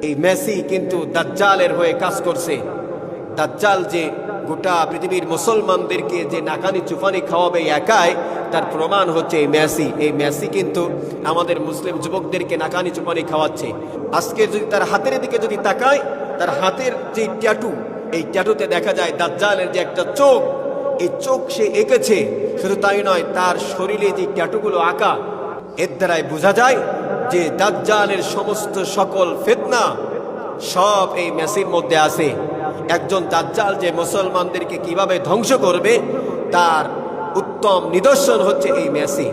এই মেসি কিন্তু দাজ্জালের হয়ে কাজ করছে। দাজ্জাল যে গোটা পৃথিবীর মুসলমানদেরকে যে নাকানি চুফানি খাওয়াবে একাই, তার প্রমাণ হচ্ছে এই মেসি। এই মেসি কিন্তু আমাদের মুসলিম যুবকদেরকে নাকানি চুফানি খাওয়াচ্ছে। আজকে যদি তার হাতের দিকে যদি তাকায়, তার হাতের যে ট্যাটু, এই ট্যাটুতে দেখা যায় দাজ্জালের যে একটা চোখ, এই চোখ সে এঁকেছে। শুধু তাই নয়, তার শরীরে যে ট্যাটুগুলো আঁকা, এর দ্বারাই বোঝা যায় যে দাজ্জালের সমস্ত সকল ফিতনা সব এই মেসির মধ্যে আছে। একজন দাজ্জাল যে মুসলমানদেরকে কিভাবে ধ্বংস করবে, তার উত্তম নিদর্শন হচ্ছে এই মেসি।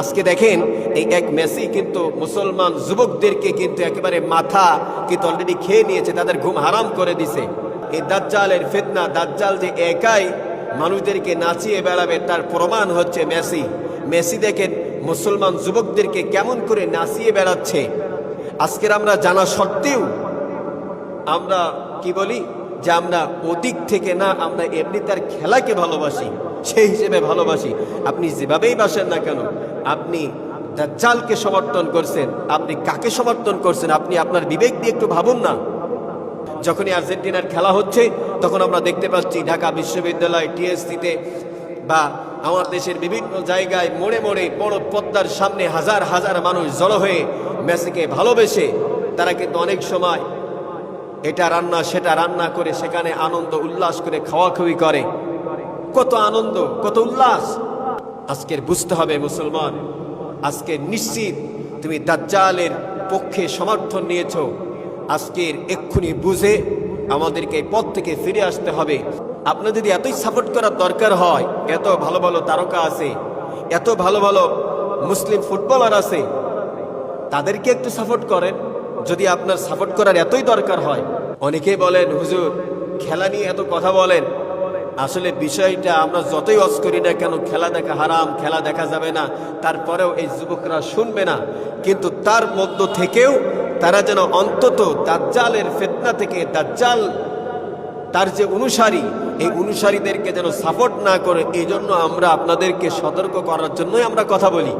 আজকে দেখেন, এই এক মেসি কিন্তু মুসলমান যুবকদেরকে কিন্তু একেবারে মাথা কিন্তু অলরেডি খেয়ে নিয়েছে, তাদের ঘুম হারাম করে দিছে। এই দাজ্জালের ফিতনা, দাজ্জাল যে একাই মানুষদেরকে নাচিয়ে বেড়াবে, তার প্রমাণ হচ্ছে মেসি। মেসি দেখেন মুসলমান যুবকদেরকে কেমন করে নাচিয়ে বেড়াচ্ছে। আজকের আমরা জানা সত্ত্বেও আমরা কি বলি যে আমরা ওদিক থেকে না, আমরা এমনি তার খেলাকে ভালোবাসি, সেই হিসেবে ভালোবাসি। আপনি যেভাবেই বাসেন না কেন, আপনি দাজ্জালকে সমর্থন করছেন। আপনি কাকে সমর্থন করছেন? আপনি আপনার বিবেক দিয়ে একটু ভাবুন না। যখনই আর্জেন্টিনার খেলা হচ্ছে, তখন আমরা দেখতে পাচ্ছি ঢাকা বিশ্ববিদ্যালয়, টিএসসিতে বা আমার দেশের বিভিন্ন জায়গায় মোড়ে মোড়ে বড় পদ্মার সামনে হাজার হাজার মানুষ জড়ো হয়ে মেসিকে ভালোবেসে তারা কিন্তু অনেক সময় এটা রান্না সেটা রান্না করে সেখানে আনন্দ উল্লাস করে খাওয়াখাওয়ি করে। কত আনন্দ, কত উল্লাস। আজকের বুঝতে হবে মুসলমান, আজকে নিশ্চিত তুমি দাজ্জালের পক্ষে সমর্থন নিয়েছো। আজকের এক্ষুনি বুঝে আমাদেরকে এই পথ থেকে ফিরে আসতে হবে। আপনার যদি এতই সাপোর্ট করার দরকার হয়, এত ভালো ভালো তারকা আছে, এত ভালো ভালো মুসলিম ফুটবলার আছে, তাদেরকে একটু সাপোর্ট করেন। যদি আপনার সাপোর্ট করার এতই দরকার হয়। অনেকেই বলেন, হুজুর খেলা নিয়ে এত কথা বলেন। আসলে বিষয়টা আমরা যতই ওয়াজ করি না কেন, খেলা দেখা হারাম, খেলা দেখা যাবে না, তারপরেও এই যুবকরা শুনবে না। কিন্তু তার মধ্য থেকেও তারা যেন অন্তত দাজ্জালের ফিতনা থেকে, দাজ্জাল তার যে অনুসারী, এই অনুসারীদেরকে যেন সাপোর্ট না করে, এই জন্য আমরা আপনাদেরকে সতর্ক করার জন্যই আমরা কথা বলি।